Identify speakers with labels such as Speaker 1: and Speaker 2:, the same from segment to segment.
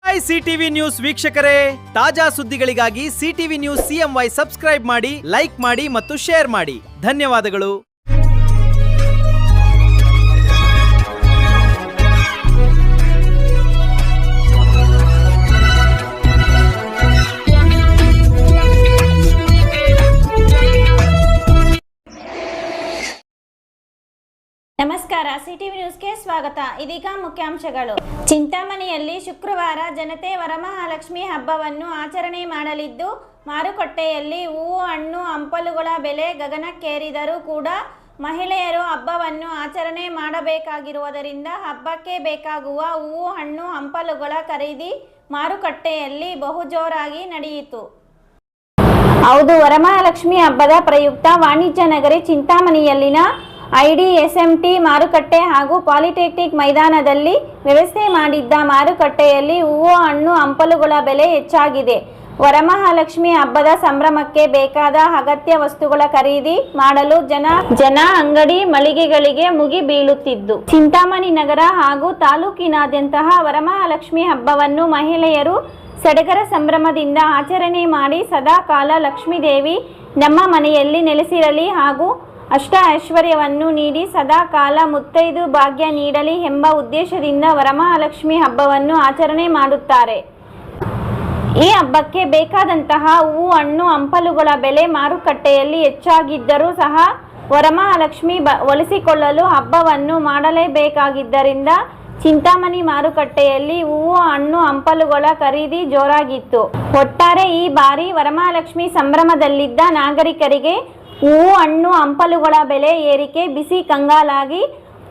Speaker 1: Hi CTV news ವೀಕ್ಷಕರೇ, ತಾಜಾ ಸುದ್ದಿಗಳಿಗಾಗಿ ಸಿಟಿವಿ ನ್ಯೂಸ್ CMY ಸಬ್ಸ್ಕ್ರೈಬ್ ಮಾಡಿ, ಲೈಕ್ ಮಾಡಿ ಮತ್ತು ಶೇರ್ ಮಾಡಿ. ಧನ್ಯವಾದಗಳು.
Speaker 2: ನಮಸ್ಕಾರ, ಸಿಟಿವಿ ನ್ಯೂಸ್ಗೆ ಸ್ವಾಗತ. ಇದೀಗ ಮುಖ್ಯಾಂಶಗಳು. ಚಿಂತಾಮಣಿಯಲ್ಲಿ ಶುಕ್ರವಾರ ಜನತೆ ವರಮಹಾಲಕ್ಷ್ಮಿ ಹಬ್ಬವನ್ನು ಆಚರಣೆ ಮಾಡಲಿದ್ದು, ಮಾರುಕಟ್ಟೆಯಲ್ಲಿ ಹೂವು, ಹಣ್ಣು, ಹಂಪಲುಗಳ ಬೆಲೆ ಗಗನಕ್ಕೇರಿದರೂ ಕೂಡ ಮಹಿಳೆಯರು ಹಬ್ಬವನ್ನು ಆಚರಣೆ ಮಾಡಬೇಕಾಗಿರುವುದರಿಂದ ಹಬ್ಬಕ್ಕೆ ಬೇಕಾಗುವ ಹೂವು, ಹಣ್ಣು, ಹಂಪಲುಗಳ ಖರೀದಿ ಮಾರುಕಟ್ಟೆಯಲ್ಲಿ ಬಹುಜೋರಾಗಿ ನಡೆಯಿತು. ಹೌದು, ವರಮಹಾಲಕ್ಷ್ಮಿ ಹಬ್ಬದ ಪ್ರಯುಕ್ತ ವಾಣಿಜ್ಯ ನಗರಿ ಚಿಂತಾಮಣಿಯಲ್ಲಿನ IDSMT ಮಾರುಕಟ್ಟೆ ಹಾಗೂ ಪಾಲಿಟೆಕ್ನಿಕ್ ಮೈದಾನದಲ್ಲಿ ವ್ಯವಸ್ಥೆ ಮಾಡಿದ್ದ ಮಾರುಕಟ್ಟೆಯಲ್ಲಿ ಹೂವು, ಹಣ್ಣು, ಹಂಪಲುಗಳ ಬೆಲೆ ಹೆಚ್ಚಾಗಿದೆ. ವರಮಹಾಲಕ್ಷ್ಮಿ ಹಬ್ಬದ ಸಂಭ್ರಮಕ್ಕೆ ಬೇಕಾದ ಅಗತ್ಯ ವಸ್ತುಗಳ ಖರೀದಿ ಮಾಡಲು ಜನ ಅಂಗಡಿ ಮಳಿಗೆಗಳಿಗೆ ಮುಗಿ ಬೀಳುತ್ತಿದ್ದು, ಚಿಂತಾಮಣಿ ನಗರ ಹಾಗೂ ತಾಲೂಕಿನಾದ್ಯಂತ ವರಮಹಾಲಕ್ಷ್ಮಿ ಹಬ್ಬವನ್ನು ಮಹಿಳೆಯರು ಸಡಗರ ಸಂಭ್ರಮದಿಂದ ಆಚರಣೆ ಮಾಡಿ ಸದಾ ಕಾಲ ಲಕ್ಷ್ಮೀದೇವಿ ನಮ್ಮ ಮನೆಯಲ್ಲಿ ನೆಲೆಸಿರಲಿ ಹಾಗೂ ಅಷ್ಟ ಐಶ್ವರ್ಯವನ್ನು ನೀಡಿ ಸದಾ ಕಾಲ ಮುತ್ತೈದು ಭಾಗ್ಯ ನೀಡಲಿ ಎಂಬ ಉದ್ದೇಶದಿಂದ ವರಮಹಾಲಕ್ಷ್ಮಿ ಹಬ್ಬವನ್ನು ಆಚರಣೆ ಮಾಡುತ್ತಾರೆ. ಈ ಹಬ್ಬಕ್ಕೆ ಬೇಕಾದಂತಹ ಹೂವು, ಹಣ್ಣು, ಹಂಪಲುಗಳ ಬೆಲೆ ಮಾರುಕಟ್ಟೆಯಲ್ಲಿ ಹೆಚ್ಚಾಗಿದ್ದರೂ ಸಹ ವರಮಹಾಲಕ್ಷ್ಮಿ ಒಲಿಸಿಕೊಳ್ಳಲು ಹಬ್ಬವನ್ನು ಮಾಡಲೇಬೇಕಾಗಿದ್ದರಿಂದ ಚಿಂತಾಮಣಿ ಮಾರುಕಟ್ಟೆಯಲ್ಲಿ ಹೂವು, ಹಣ್ಣು, ಹಂಪಲುಗಳ ಖರೀದಿ ಜೋರಾಗಿತ್ತು. ಒಟ್ಟಾರೆ ಈ ಬಾರಿ ವರಮಹಾಲಕ್ಷ್ಮಿ ಸಂಭ್ರಮದಲ್ಲಿದ್ದ ನಾಗರಿಕರಿಗೆ ಹೂವು, ಹಣ್ಣು, ಹಂಪಲುಗಳ ಬೆಲೆ ಏರಿಕೆ ಬಿಸಿ ಕಂಗಾಲಾಗಿ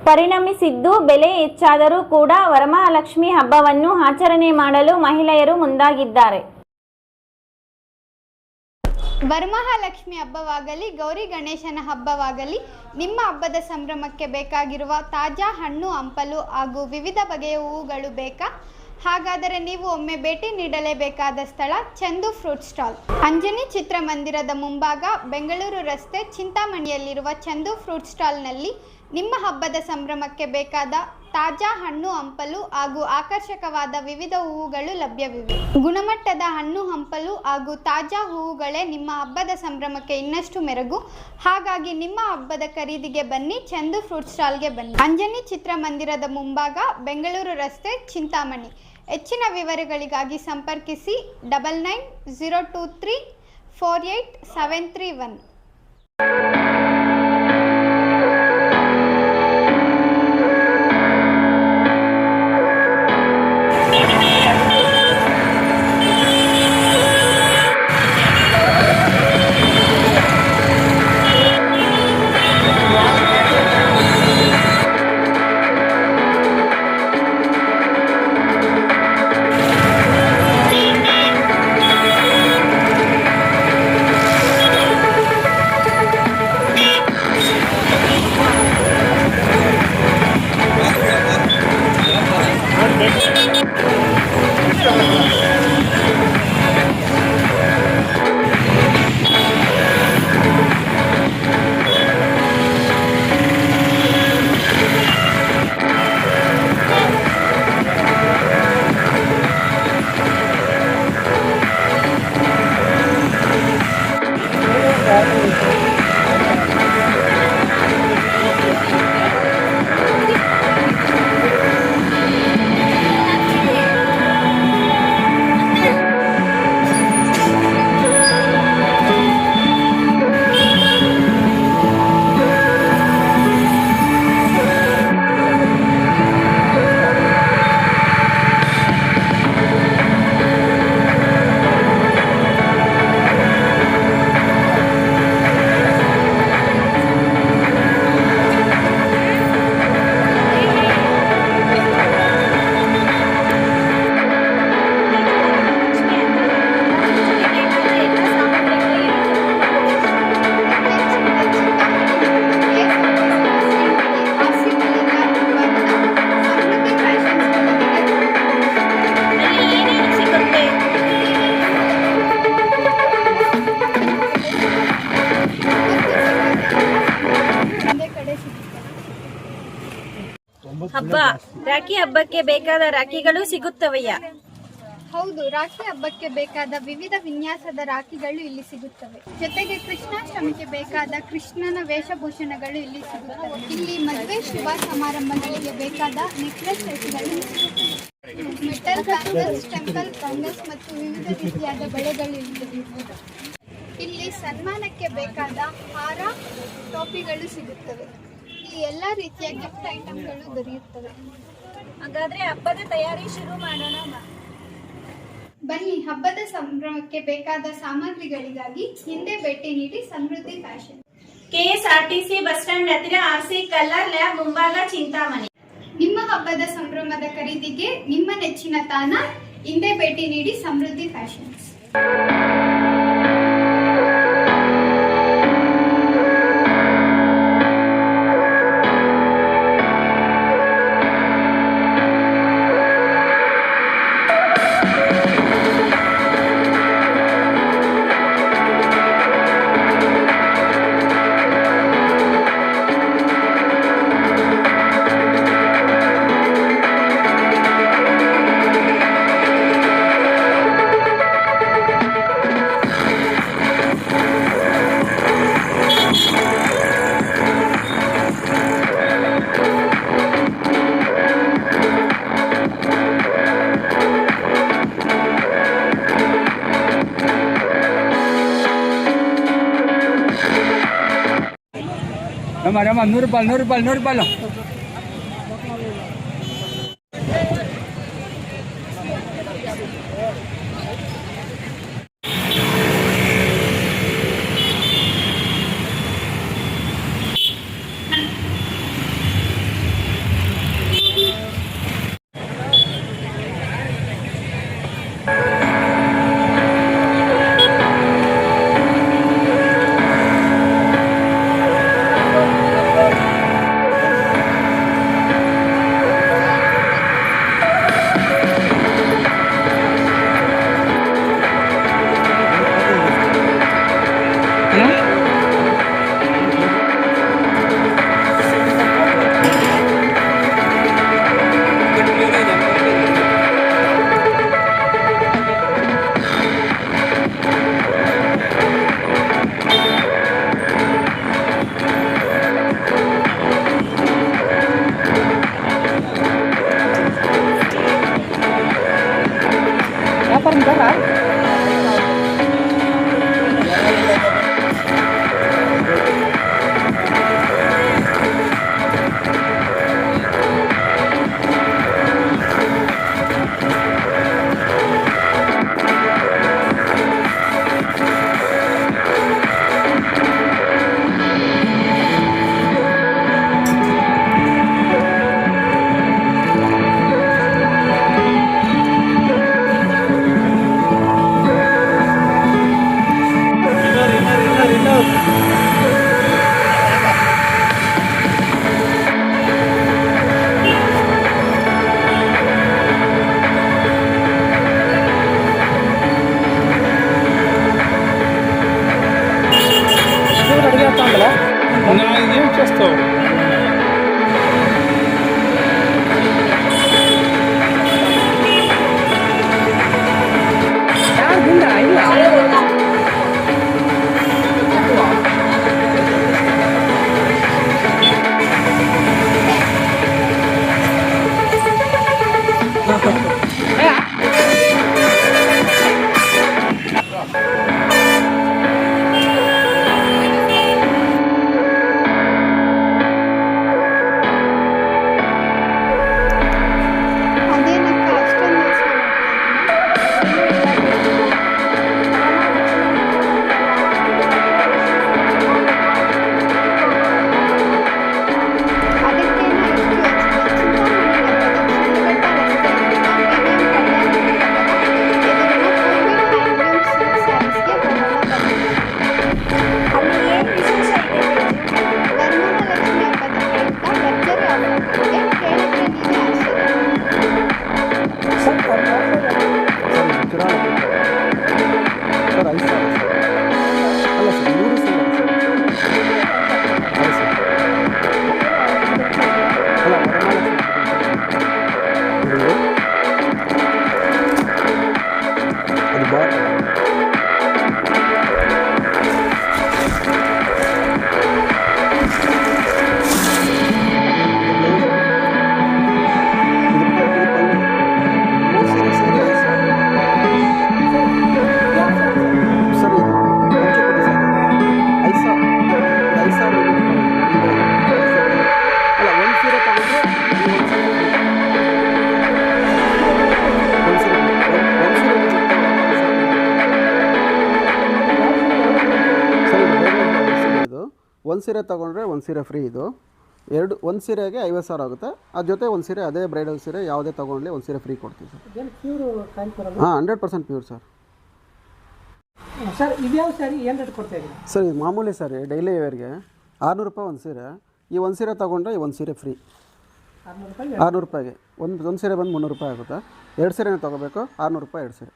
Speaker 2: ಪರಿಣಮಿಸಿದ್ದು, ಬೆಲೆ ಹೆಚ್ಚಾದರೂ ಕೂಡ ವರಮಹಾಲಕ್ಷ್ಮಿ ಹಬ್ಬವನ್ನು ಆಚರಣೆ ಮಾಡಲು ಮಹಿಳೆಯರು ಮುಂದಾಗಿದ್ದಾರೆ.
Speaker 3: ವರಮಹಾಲಕ್ಷ್ಮಿ ಹಬ್ಬವಾಗಲಿ, ಗೌರಿ ಗಣೇಶನ ಹಬ್ಬವಾಗಲಿ, ನಿಮ್ಮ ಹಬ್ಬದ ಸಂಭ್ರಮಕ್ಕೆ ಬೇಕಾಗಿರುವ ತಾಜಾ ಹಣ್ಣು, ಹಂಪಲು ಹಾಗೂ ವಿವಿಧ ಬಗೆಯ ಹೂವುಗಳು ಬೇಕಾ? ಹಾಗಾದರೆ ನೀವು ಒಮ್ಮೆ ಭೇಟಿ ನೀಡಲೇಬೇಕಾದ ಸ್ಥಳ ಚಂದು ಫ್ರೂಟ್ ಸ್ಟಾಲ್. ಅಂಜನಿ ಚಿತ್ರಮಂದಿರದ ಮುಂಭಾಗ, ಬೆಂಗಳೂರು ರಸ್ತೆ, ಚಿಂತಾಮಣಿಯಲ್ಲಿರುವ ಚಂದು ಫ್ರೂಟ್ ಸ್ಟಾಲ್ನಲ್ಲಿ ನಿಮ್ಮ ಹಬ್ಬದ ಸಂಭ್ರಮಕ್ಕೆ ಬೇಕಾದ ತಾಜಾ ಹಣ್ಣು, ಹಂಪಲು ಹಾಗೂ ಆಕರ್ಷಕವಾದ ವಿವಿಧ ಹೂವುಗಳು ಲಭ್ಯವಿವೆ. ಗುಣಮಟ್ಟದ ಹಣ್ಣು, ಹಂಪಲು ಹಾಗೂ ತಾಜಾ ಹೂವುಗಳೇ ನಿಮ್ಮ ಹಬ್ಬದ ಸಂಭ್ರಮಕ್ಕೆ ಇನ್ನಷ್ಟು ಮೆರುಗು. ಹಾಗಾಗಿ ನಿಮ್ಮ ಹಬ್ಬದ ಖರೀದಿಗೆ ಬನ್ನಿ, ಚಂದು ಫ್ರೂಟ್ ಸ್ಟಾಲ್ಗೆ ಬನ್ನಿ. ಅಂಜನಿ ಚಿತ್ರಮಂದಿರದ ಮುಂಭಾಗ, ಬೆಂಗಳೂರು ರಸ್ತೆ, ಚಿಂತಾಮಣಿ. ಹೆಚ್ಚಿನ ವಿವರಗಳಿಗಾಗಿ ಸಂಪರ್ಕಿಸಿ 9902348731.
Speaker 2: ಹಬ್ಬ ರಾಖಿ ಹಬ್ಬಕ್ಕೆ ಬೇಕಾದ ರಾಖಿಗಳು ಸಿಗುತ್ತವೆಯಾ?
Speaker 3: ಹೌದು, ರಾಖಿ ಹಬ್ಬಕ್ಕೆ ಬೇಕಾದ ವಿವಿಧ ವಿನ್ಯಾಸದ ರಾಖಿಗಳು ಇಲ್ಲಿ ಸಿಗುತ್ತವೆ. ಜೊತೆಗೆ ಕೃಷ್ಣಾಷ್ಟಮಿಗೆ ಬೇಕಾದ ಕೃಷ್ಣನ ವೇಷಭೂಷಣಗಳು ಇಲ್ಲಿ ಸಿಗುತ್ತವೆ. ಇಲ್ಲಿ ಮದುವೆ ಶುಭ ಸಮಾರಂಭಗಳಿಗೆ ಬೇಕಾದ ನೆಕ್ಲೆಸ್ ಸೆಟ್ಗಳು, ಮೆಟಲ್ ಬ್ಯಾಂಗಲ್ಸ್, ಟೆಂಪಲ್ ಬ್ಯಾಂಗಲ್ಸ್ ಮತ್ತು ವಿವಿಧ ರೀತಿಯಾದ ಬಳೆಗಳು ಇಲ್ಲಿ ದೊರೆಯುತ್ತವೆ. ಇಲ್ಲಿ ಸನ್ಮಾನಕ್ಕೆ ಬೇಕಾದ ಹಾರ, ಟೋಪಿಗಳು ಸಿಗುತ್ತವೆ. ಇಲ್ಲಿ ಎಲ್ಲ ರೀತಿಯ ಗಿಫ್ಟ್ ಐಟಮ್ಗಳು ದೊರೆಯುತ್ತವೆ.
Speaker 2: ಹಾಗಾದ್ರೆ ಹಬ್ಬದ ತಯಾರಿ ಶುರು ಮಾಡೋಣ.
Speaker 3: ಬನ್ನಿ, ಹಬ್ಬದ ಸಂಭ್ರಮಕ್ಕೆ ಬೇಕಾದ ಸಾಮಗ್ರಿಗಳಿಗಾಗಿ ಹಿಂದೆ ಭೇಟಿ ನೀಡಿ ಸಮೃದ್ಧಿ ಫ್ಯಾಷನ್.
Speaker 2: KSRTC ಬಸ್ ಸ್ಟ್ಯಾಂಡ್ ಹತ್ತಿರ RC ಕಲರ್ ಲ್ಯಾಬ್ ಮುಂಭಾಗ, ಚಿಂತಾಮಣಿ.
Speaker 3: ನಿಮ್ಮ ಹಬ್ಬದ ಸಂಭ್ರಮದ ಖರೀದಿಗೆ ನಿಮ್ಮ ನೆಚ್ಚಿನ ತಾಣ ಹಿಂದೆ ಭೇಟಿ ನೀಡಿ ಸಮೃದ್ಧಿ ಫ್ಯಾಷನ್ಸ್.
Speaker 4: Rama, 100 rupiah.
Speaker 5: ಒಂದು ಸೀರೆ ತೊಗೊಂಡ್ರೆ ಒಂದು ಸೀರೆ ಫ್ರೀ ಇದು. ಒಂದು ಸೀರೆಗೆ 50,000 ಆಗುತ್ತೆ. ಅದ್ರ ಜೊತೆ ಒಂದು ಸೀರೆ ಅದೇ ಬ್ರೈಡಲ್ ಸೀರೆ ಯಾವುದೇ ತೊಗೊಂಡ್ಲಿ ಒಂದು ಸೀರೆ ಫ್ರೀ ಕೊಡ್ತೀವಿ ಸರ್. ಹಾಂ 100% ಪ್ಯೂರ್ ಸರ್.
Speaker 6: ಸರ್ ಇದ್ಯಾವ ಸ್ಯಾರಿ ಏನು ರೇಟ್ ಕೊಡ್ತಾ ಇದ್ದೀವಿ
Speaker 5: ಸರ್? ಇದು ಮಾಮೂಲಿ ಸ್ಯಾರಿ ಡೈಲಿ ವೇರ್ಗೆ 600 ರೂಪಾಯಿ ಒಂದು ಸೀರೆ. ಈ ಒಂದು ಸೀರೆ ತೊಗೊಂಡ್ರೆ ಈ ಒಂದು ಸೀರೆ ಫ್ರೀ 600 ರೂಪಾಯಿಗೆ. ಒಂದು ಸೀರೆ ಬಂದು 300 ರೂಪಾಯಿ ಆಗುತ್ತೆ. 2 ಸೀರೆನೇ ತೊಗೋಬೇಕು, 600 ರೂಪಾಯಿ 2 ಸೀರೆ.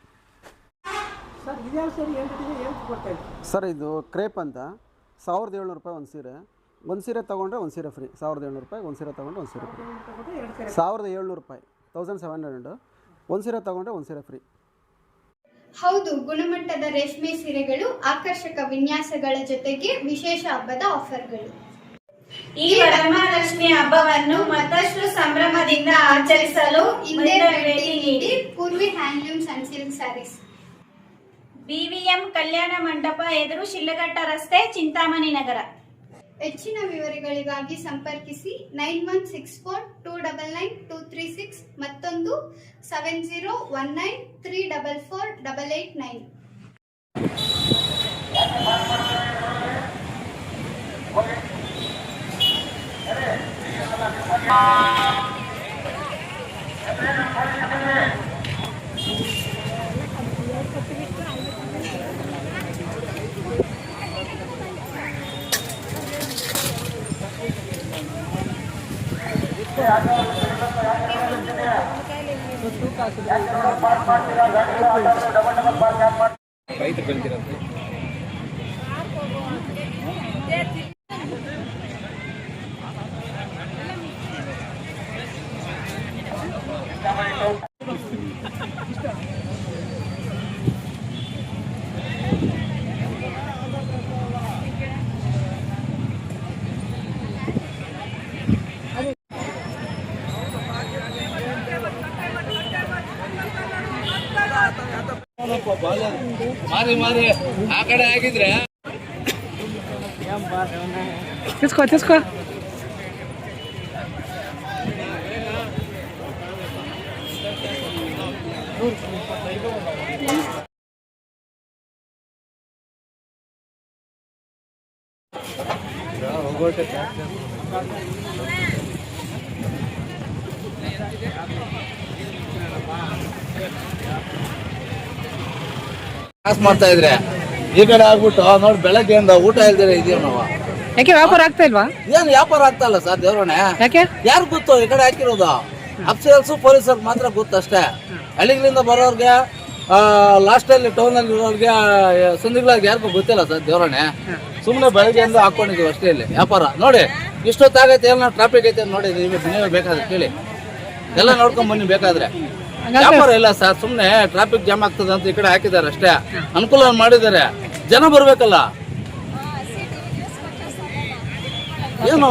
Speaker 6: ಸರ್ ಇದ್ಯಾವ ಸ್ಯಾರಿ ಏನು ರೇಟ್ ಇದೆ ಏನು ಕೊಡ್ತಾ ಇದ್ದೀವಿ
Speaker 5: ಸರ್ ಇದು ಕ್ರೇಪ್ ಅಂತ 1700 ರೂಪಾಯಿ ಒಂದು ಸೀರೆ. ಒಂದು ಸೀರೆ ತೊಗೊಂಡ್ರೆ ಒಂದು ಸೀರೆ ಫ್ರೀ 1700 ರೂಪಾಯಿ. ಒಂದು ಸೀರೆ ತೊಗೊಂಡ್ರೆ ಒಂದು ಸೀರೆ ಫ್ರೀ 1700 ರೂಪಾಯಿ 1700. ಒಂದು ಸೀರೆ ತೊಗೊಂಡ್ರೆ ಒಂದು ಸೀರೆ ಫ್ರೀ.
Speaker 3: ಹೌದು, ಗುಣಮಟ್ಟದ ರೇಷ್ಮೆ ಸೀರೆಗಳು, ಆಕರ್ಷಕ ವಿನ್ಯಾಸಗಳ ಜೊತೆಗೆ ವಿಶೇಷ ಹಬ್ಬದ ಆಫರ್ಗಳು.
Speaker 2: ಈ ವರಮಹಾಲಕ್ಷ್ಮಿ ಹಬ್ಬವನ್ನು ಮತ್ತಷ್ಟು ಸಂಭ್ರಮದಿಂದ ಆಚರಿಸಲು
Speaker 3: ಹಿಂದೆ
Speaker 2: ಹಿಂದೆ
Speaker 3: ಭೇಟಿ ನೀಡಿ Poorvi handlooms and silk sarees,
Speaker 2: BVM ಕಲ್ಯಾಣ ಮಂಟಪ ಎದುರು ಶಿಡ್ಲಘಟ್ಟ ರಸ್ತೆ, ಚಿಂತಾಮಣಿ ನಗರ.
Speaker 3: ಹೆಚ್ಚಿನ ವಿವರಗಳಿಗಾಗಿ ಸಂಪರ್ಕಿಸಿ 9164299236 ಮತ್ತೊಂದು 7019344889.
Speaker 4: ರೈತರು ಬೆಳೆದಿರೋದು ಮಾರಿ ಮಾರಿ ಆ ಕಡೆ ಆಗಿದ್ರೆ
Speaker 6: ತಿಸ್ಕೋ
Speaker 7: ಪಾಸ್ ಮಾಡ್ತಾ ಇದ್ರೆ ಈ ಕಡೆ ಆಗ್ಬಿಟ್ಟು ನೋಡಿ ಬೆಳಗ್ಗೆಯಿಂದ ಊಟ ಇಲ್ದಿರ ಇದೀವಿ ನಾವು.
Speaker 6: ಯಾಕೆ ವ್ಯಾಪಾರ ಆಗ್ತಾ ಇಲ್ವಾ?
Speaker 7: ಏನ್ ವ್ಯಾಪಾರ ಆಗ್ತಾ ಇಲ್ಲ ಸರ್ ದೇವ್ರಣ್ಣೆ.
Speaker 6: ಯಾಕೆ?
Speaker 7: ಯಾರು ಗೊತ್ತು ಈ ಕಡೆ ಹಾಕಿರೋದು? ಅಫ್ಸರ್ಸು ಪೊಲೀಸರು ಮಾತ್ರ ಗೊತ್ತು ಅಷ್ಟೇ. ಹಳ್ಳಿಗಳಿಂದ ಬರೋರ್ಗೆ ಲಾಸ್ಟ್ ಅಲ್ಲಿ ಟೌನ್ ಅಲ್ಲಿ ಇರೋರ್ಗೆ ಸಂಧಿಗಳಾಗಿ ಯಾರಿಗೂ ಗೊತ್ತಿಲ್ಲ ಸರ್ ದೇವ್ರಣ್ಣೆ. ಸುಮ್ಮನೆ ಬೆಳಗ್ಗೆಯಿಂದ ಹಾಕೊಂಡಿದೀವಿ ಅಷ್ಟೇ. ಇಲ್ಲಿ ವ್ಯಾಪಾರ ನೋಡಿ ಇಷ್ಟೊತ್ತಾಗೈತೆ, ಎಲ್ಲ ಟ್ರಾಫಿಕ್ ಐತೆ ನೋಡಿ. ನೀವೇ ಬೇಕಾದ್ರೆ ಕೇಳಿ, ಎಲ್ಲ ನೋಡ್ಕೊಂಡ್ ಬನ್ನಿ ಬೇಕಾದ್ರೆ. ವ್ಯಾಪಾರ ಇಲ್ಲ ಸರ್, ಸುಮ್ನೆ ಟ್ರಾಫಿಕ್ ಜಾಮ್ ಆಗ್ತದೆ ಅಂತ ಈ ಕಡೆ ಹಾಕಿದ್ದಾರೆ ಅಷ್ಟೇ. ಅನುಕೂಲ ಮಾಡಿದ್ದಾರೆ, ಜನ ಬರ್ಬೇಕಲ್ಲ. ಏನು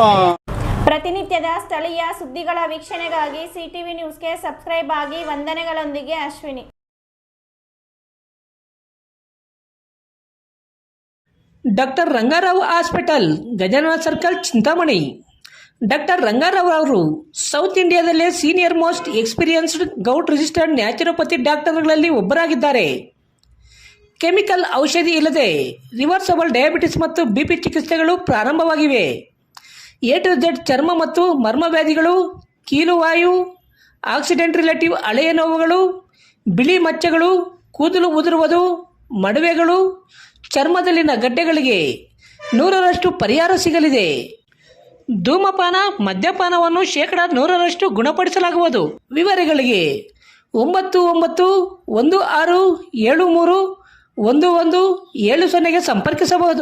Speaker 2: ಪ್ರತಿನಿತ್ಯದ ಸ್ಥಳೀಯ ಸುದ್ದಿಗಳ ವೀಕ್ಷಣೆಗಾಗಿ ಸಿಟಿವಿ ನ್ಯೂಸ್ಗೆ ಸಬ್ಸ್ಕ್ರೈಬ್ ಆಗಿ. ವಂದನೆಗಳೊಂದಿಗೆ Ashwini.
Speaker 8: Doctor Rangarao hospital, Gajanana circle, Chintamani. Doctor Rangarao ಅವರು ಸೌತ್ ಇಂಡಿಯಾದಲ್ಲೇ senior most experienced gout registered naturopathy ಡಾಕ್ಟರ್ಗಳಲ್ಲಿ ಒಬ್ಬರಾಗಿದ್ದಾರೆ. ಕೆಮಿಕಲ್ ಔಷಧಿ ಇಲ್ಲದೆ ರಿವರ್ಸಬಲ್ ಡಯಾಬಿಟಿಸ್ ಮತ್ತು BP ಚಿಕಿತ್ಸೆಗಳು ಪ್ರಾರಂಭವಾಗಿವೆ. A to Z ಚರ್ಮ ಮತ್ತು ಮರ್ಮ ವ್ಯಾಧಿಗಳು, ಕೀಲುವಾಯು, ಆಕ್ಸಿಡೆಂಟ್ ರಿಲೇಟಿವ್ ಹಳೆಯ ನೋವುಗಳು, ಬಿಳಿ ಮಚ್ಚೆಗಳು, ಕೂದಲು ಉದುರುವುದು, ಮಡುವೆಗಳು, ಚರ್ಮದಲ್ಲಿನ ಗಡ್ಡೆಗಳಿಗೆ 100% ಪರಿಹಾರ ಸಿಗಲಿದೆ. ಧೂಮಪಾನ, ಮದ್ಯಪಾನವನ್ನು 100% ಗುಣಪಡಿಸಲಾಗುವುದು. ವಿವರಗಳಿಗೆ 9916731170 ಸಂಪರ್ಕಿಸಬಹುದು.